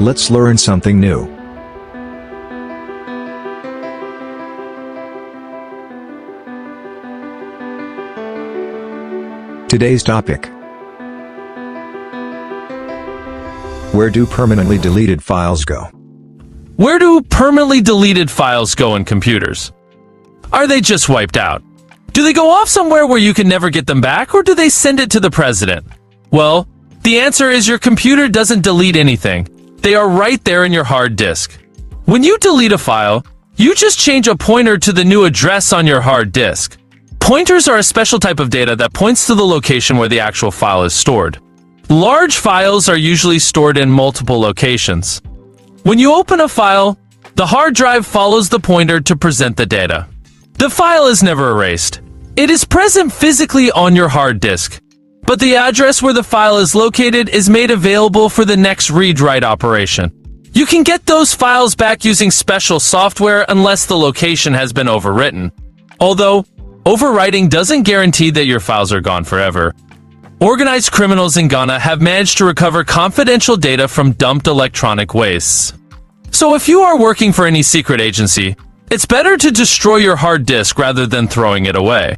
Let's learn something new. Today's topic: where do permanently deleted files go? Where do permanently deleted files go in computers? Are they just wiped out? Do they go off somewhere where you can never get them back, or do they send it to the president? Well, the answer is your computer doesn't delete anything. They are right there in your hard disk. When you delete a file, you just change a pointer to the new address on your hard disk. Pointers are a special type of data that points to the location where the actual file is stored. Large files are usually stored in multiple locations. When you open a file, the hard drive follows the pointer to present the data. The file is never erased. It is present physically on your hard disk, but the address where the file is located is made available for the next read-write operation. You can get those files back using special software unless the location has been overwritten. Although, overwriting doesn't guarantee that your files are gone forever. Organized criminals in Ghana have managed to recover confidential data from dumped electronic wastes. So if you are working for any secret agency, it's better to destroy your hard disk rather than throwing it away.